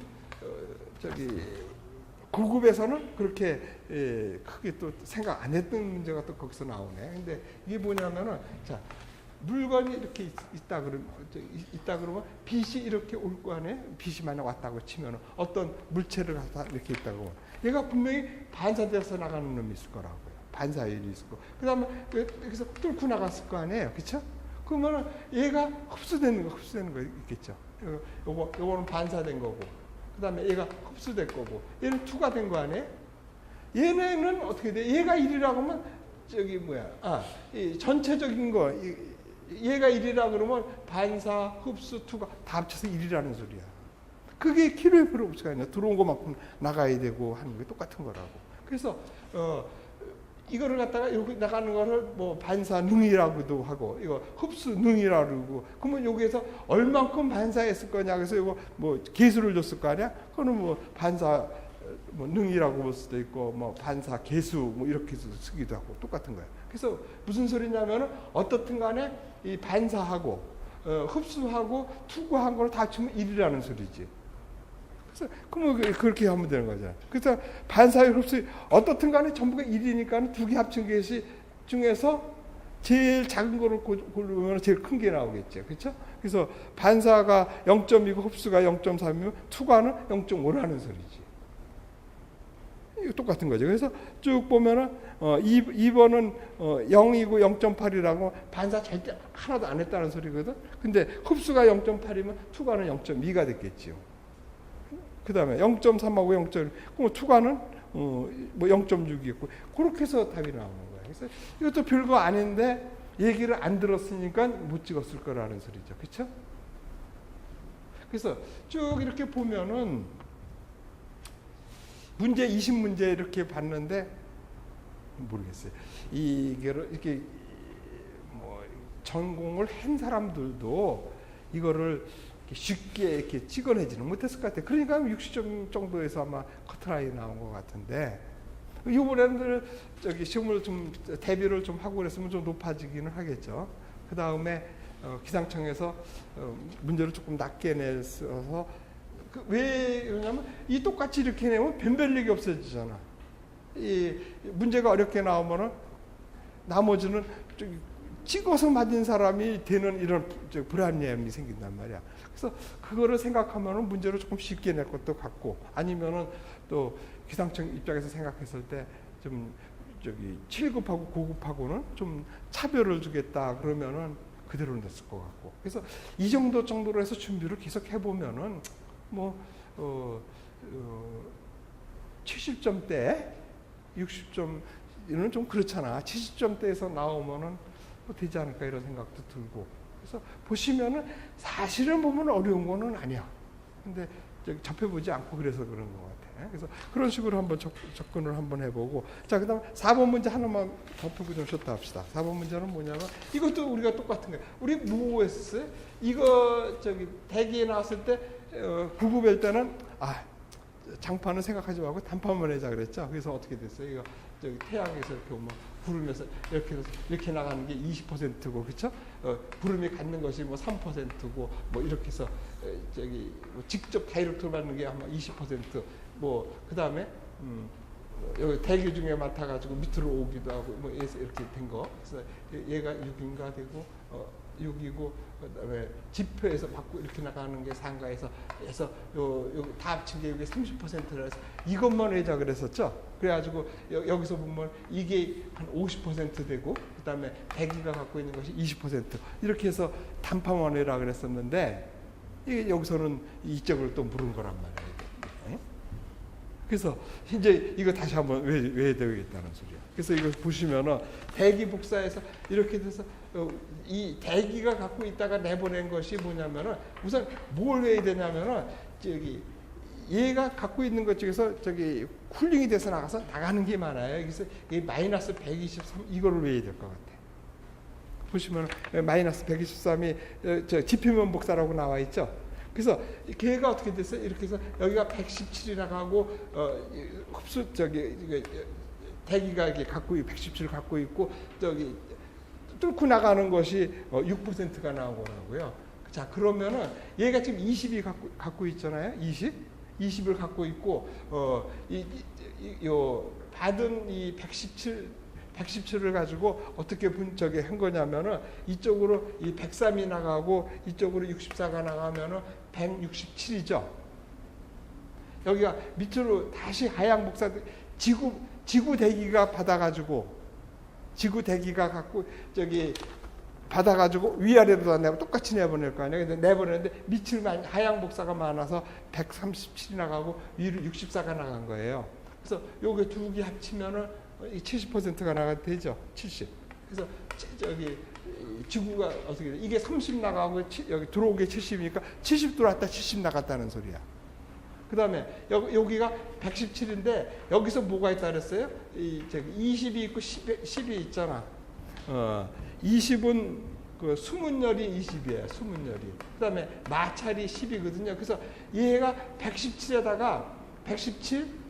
9급에서는 그렇게 크게 또 생각 안 했던 문제가 또 거기서 나오네. 근데 이게 뭐냐면은 자 물건이 이렇게 있다 그러면 빛이 이렇게 올 거 아니에요? 빛이 만약 왔다고 치면 어떤 물체를 갖다 이렇게 있다고, 얘가 분명히 반사돼서 나가는 놈이 있을 거라고요. 반사율이 있을 거. 그다음에 여기서 뚫고 나갔을 거 아니에요, 그렇죠? 그러면 얘가 흡수되는 거 있겠죠. 요거는 반사된 거고, 그 다음에 얘가 흡수될 거고, 얘는 2가 된 거 아니에요? 얘네는 어떻게 돼? 얘가 1이라고 하면 이 전체적인 거, 얘가 1이라 그러면 반사, 흡수, 2가 다 합쳐서 1이라는 소리야. 그게 킬로미터 흡수가 아니라 들어온 것만큼 나가야 되고 하는 게 똑같은 거라고. 그래서 이거를 갖다가 여기 나가는 거를 뭐 반사 능이라고도 하고, 이거 흡수 능이라고 그러고, 그러면 여기에서 얼만큼 반사했을 거냐, 그래서 이거 뭐 개수를 줬을 거 아니야? 그거는 뭐 반사 뭐 능이라고 볼 수도 있고, 뭐 반사 개수 뭐 이렇게 쓰기도 하고 똑같은 거야. 그래서 무슨 소리냐면은 어떻든 간에 이 반사하고 흡수하고 투구한 걸 다 합치면 1이라는 소리지. 그래서 그러면 그렇게 하면 되는 거잖아. 그래서 반사율 흡수 어떻든 간에 전부가 1이니까 2개 합친 것이 중에서 제일 작은 거를 고르면 제일 큰 게 나오겠죠. 그렇죠? 그래서 반사가 0.2고 흡수가 0.3이면 투과는 0.5라는 소리지. 이거 똑같은 거죠. 그래서 쭉 보면은 2번은 0이고 0.8이라고 반사 절대 하나도 안 했다는 소리거든. 근데 흡수가 0.8이면 투과는 0.2가 됐겠죠. 그 다음에 0.3하고 0.1, 그럼 투과는 뭐 0.6이겠고, 그렇게 해서 답이 나오는 거야. 그래서 이것도 별거 아닌데 얘기를 안 들었으니까 못 찍었을 거라는 소리죠. 그렇죠? 그래서 쭉 이렇게 보면은 문제 20문제 이렇게 봤는데 모르겠어요. 이거를 이렇게 뭐 전공을 한 사람들도 이거를 쉽게 이렇게 찍어내지는 못했을 것 같아요. 그러니까 60점 정도에서 아마 커트라인 나온 것 같은데, 이번에는 시험을 좀 대비를 좀 하고 그랬으면 좀 높아지기는 하겠죠. 그 다음에 기상청에서 문제를 조금 낮게 내서, 왜 그러냐면 이 똑같이 이렇게 내면 변별력이 없어지잖아. 이 문제가 어렵게 나오면은 나머지는 찍어서 맞은 사람이 되는 이런 불안감이 생긴단 말이야. 그래서 그거를 생각하면은 문제를 조금 쉽게 낼 것도 같고, 아니면은 또 기상청 입장에서 생각했을 때 좀 7급하고 9급하고는 좀 차별을 주겠다 그러면은 그대로 냈을 것 같고. 그래서 이 정도로 해서 준비를 계속 해보면은 뭐 70점대, 60점은 좀 그렇잖아. 70점대에서 나오면은 되지 않을까 이런 생각도 들고. 그래서 보시면은 사실은 보면 어려운 거는 아니야. 근데 접해보지 않고 그래서 그런 것 같아. 그래서 그런 식으로 한번 접근을 한번 해보고. 자, 그다음 4번 문제 하나만 덮고 좀 쉬었다 합시다. 4번 문제는 뭐냐면 이것도 우리가 똑같은 거야. 우리 뭐 했어요? 이거 대기에 나왔을 때 9급일 때는 장판은 생각하지 말고 단판만 하자 그랬죠. 그래서 어떻게 됐어요? 이거 태양에서 이렇게 오면 구름에서 이렇게 나가는 게 20%고, 그렇죠? 구름이 갖는 것이 뭐 3%고, 뭐 이렇게 해서 뭐 직접 다이렉트로 받는 게 아마 20%. 뭐 그 다음에 여기 대기 중에 맡아가지고 밑으로 오기도 하고, 뭐 이렇게 된 거. 그래서 얘가 6인가 되고 6이고, 그다음에 지표에서 받고 이렇게 나가는 게 상가에서 해서 요 다 합친 게 이게 30%라 해서 이것만 외자 그랬었죠. 그래가지고 여기서 보면 이게 한 50% 되고, 그다음에 대기가 갖고 있는 것이 20% 이렇게 해서 단파만 외라 그랬었는데, 이게 여기서는 이쪽을 또 물은 거란 말이에요. 그래서 이제 이거 다시 한번 외워야 되겠다는 소리야. 그래서 이거 보시면은 대기 복사해서 이렇게 돼서 이 대기가 갖고 있다가 내보낸 것이 뭐냐면은 우선 뭘 외워야 되냐면은 얘가 갖고 있는 것 중에서 쿨링이 돼서 나가는 게 많아요. 그래서 이 마이너스 123 이거를 외워야 될 것 같아. 보시면 마이너스 123이 지표면 복사라고 나와 있죠. 그래서 걔가 어떻게 됐어요? 이렇게 해서 여기가 117이 나가고 흡수 대기가 이렇게 갖고 117을 갖고 있고 뚫고 나가는 것이 6%가 나온 거라고요. 자, 그러면은 얘가 지금 20이 갖고 있잖아요. 20을 갖고 있고 받은 이 117을 가지고 어떻게 한 거냐면은 이쪽으로 이 103이 나가고 이쪽으로 64가 나가면은 167이죠. 여기가 밑으로 다시 하향 복사, 지구 대기가 받아가지고 지구 대기가 갖고 받아가지고 위아래로 다 내고 똑같이 내보낼 거 아니에요. 근데 내보내는데 밑을 하향 복사가 많아서 137이 나가고 위로 64가 나간 거예요. 그래서 요게 두 개 합치면은 70%가 나가도 되죠. 70. 그래서 저기 지구가 어떻게 돼? 이게 30 나가고 여기 들어온 게 70이니까 70 들어왔다 70 나갔다는 소리야. 그 다음에 여기가 117인데 여기서 뭐가 있다 그랬어요? 이 저기 20이 있고 10이 있잖아. 20은 그 수문열이 20이에요. 수문열이. 그 다음에 마찰이 10이거든요. 그래서 얘가 117에다가 117,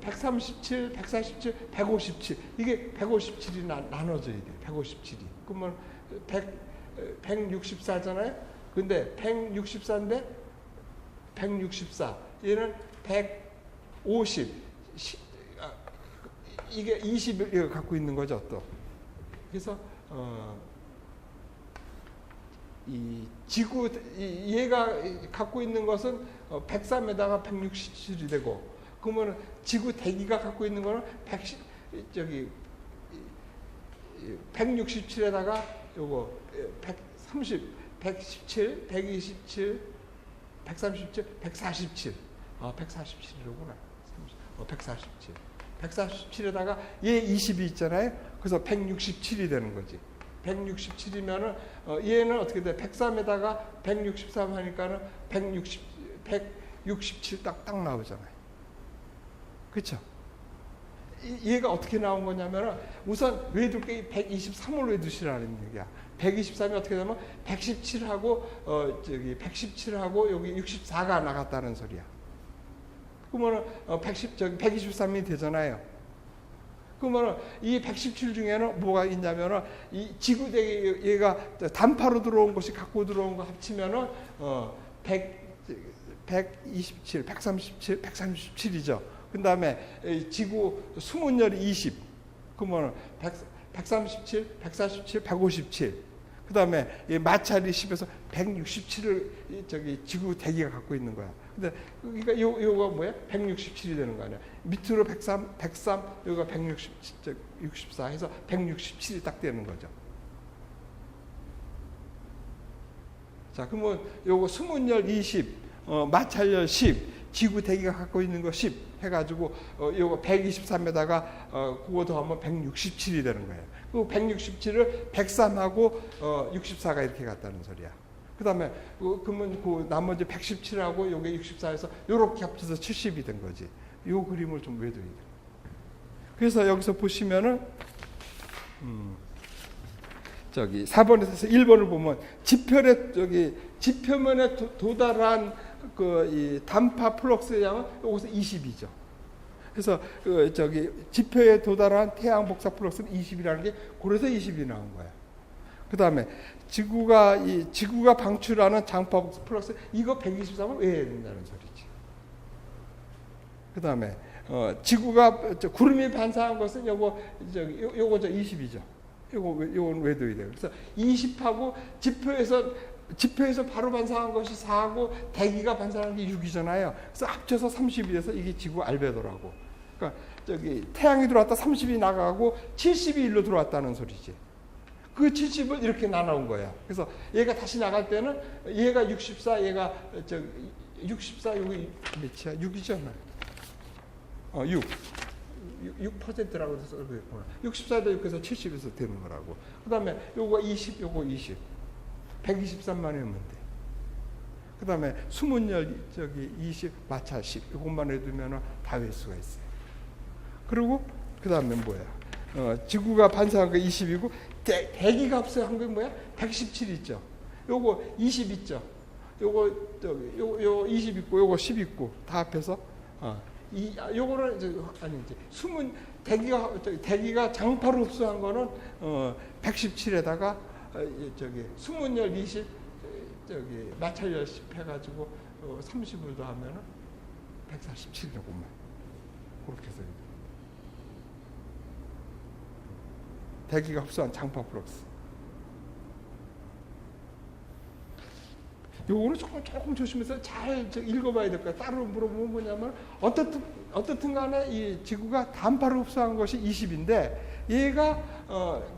137, 147, 157. 이게 157이 나눠져야 돼. 157이. 그러면 164잖아요. 근데 164인데 164. 얘는 150. 이게 20을 갖고 있는 거죠, 또. 그래서 이 지구 얘가 갖고 있는 것은 103에다가 167이 되고, 그러면 지구 대기가 갖고 있는 거는 167에다가 요거 130, 117, 127, 137, 147. 147이로구나. 147. 147에다가 얘 20이 있잖아요. 그래서 167이 되는 거지. 167이면은 얘는 어떻게 돼? 103에다가 163 하니까는 167 딱 나오잖아요. 그렇죠? 얘가 어떻게 나온 거냐면은 우선 외둘게 123을 외두시라는 얘기야. 123이 어떻게 되면 117하고 저기 117하고 여기 64가 나갔다는 소리야. 그러면은 123이 되잖아요. 그러면은 이 117 중에는 뭐가 있냐면은 이 지구대기 얘가 단파로 들어온 것이 갖고 들어온 거 합치면은 127, 137, 137이죠. 그 다음에 지구 수문열이 20. 그러면 137, 147, 157. 그 다음에 마찰이 10에서 167을 저기 지구 대기가 갖고 있는 거야. 근데 그러니까 요거 뭐야? 167이 되는 거 아니야. 밑으로 103, 여기가 164 해서 167이 딱 되는 거죠. 자, 그러면 요거 수문열 20, 마찰열 10, 지구 대기가 갖고 있는 거 10 해가지고 요거 123에다가 그거 더하면 167이 되는 거예요. 그 167을 103하고 64가 이렇게 갔다는 소리야. 그 다음에 그러면 그 나머지 117하고 요게 64에서 요렇게 합쳐서 70이 된 거지. 요 그림을 좀 외워야 돼. 그래서 여기서 보시면은 저기 4번에서 1번을 보면 지표면에 도달한 그 이 단파 플럭스의 양은 여기서 20이죠. 그래서 그 저기 지표에 도달한 태양 복사 플럭스는 20이라는 게 그래서 20이 나온 거야. 그 다음에 지구가 방출하는 장파 복사 플럭스 이거 123을 외워야 된다는 소리지. 그 다음에 지구가 구름이 반사한 것은 요거 20이죠. 요건 외워야 돼요. 그래서 20하고 지표에서 바로 반사한 것이 4하고 대기가 반사한 게 6이잖아요. 그래서 합쳐서 30이 돼서 이게 지구 알베도라고. 그러니까 저기 태양이 들어왔다 30이 나가고 70이 일로 들어왔다는 소리지. 그 70을 이렇게 나눠온 거야. 그래서 얘가 다시 나갈 때는 얘가 64, 얘가 64 여기 몇이야? 6이잖아. 6%라고 해서 그랬구나. 64에다 6에서 70에서 되는 거라고. 그 다음에 요거 20, 요거 20. 123만 하면 돼. 그 다음에 수문열 20, 마찰 10. 이것만 해두면 다 외울 수가 있어요. 그리고 그 다음에 뭐야? 지구가 반사한 거 20이고 대기가 합성한 게 뭐야? 117 있죠. 요거 20 있죠. 요거 20 있고 요거 10 있고 다 합해서 요거는 이제 대기가 장파로 흡수한 거는 117에다가 수문열 20 마찰열 10 해가지고 30을 더하면은 147이라고만 그렇게 해서 대기가 흡수한 장파 플럭스. 요거는 조금 조심해서 잘 읽어봐야 될 거예요. 따로 물어보면 뭐냐면 어떻든 간에 이 지구가 단파를 흡수한 것이 20인데 얘가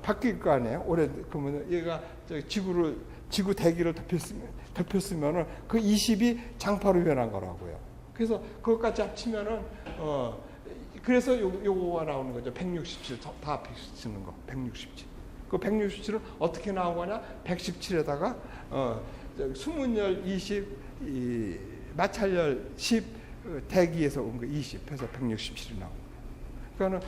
바뀔 거 아니에요. 올해 그러면 얘가 지구 대기를 덮였으면은 그 20이 장파로 변한 거라고요. 그래서 그것까지 합치면은 그래서 요거가 나오는 거죠. 167 다 합치는 거. 167. 그 167은 어떻게 나온 거냐? 117에다가 수문열 20, 마찰열 10, 대기에서 온 거 20 해서 167이 나온 거예요. 그러니까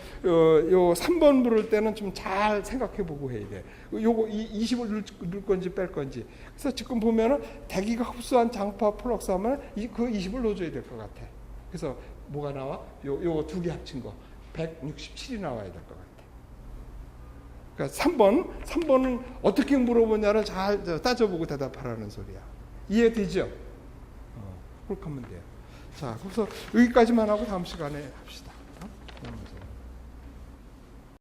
요 3번 부를 때는 좀 잘 생각해 보고 해야 돼. 요거 20을 넣을 건지 뺄 건지. 그래서 지금 보면은 대기가 흡수한 장파 플럭스 하면 그 20을 넣어줘야 될 것 같아. 그래서 뭐가 나와? 요거 두 개 합친 거 167이 나와야 될 것 같아. 그러니까 3번은 어떻게 물어보냐를 잘 따져보고 대답하라는 소리야. 이해되죠? 그렇게 하면 돼요. 자, 그래서 여기까지만 하고 다음 시간에 합시다.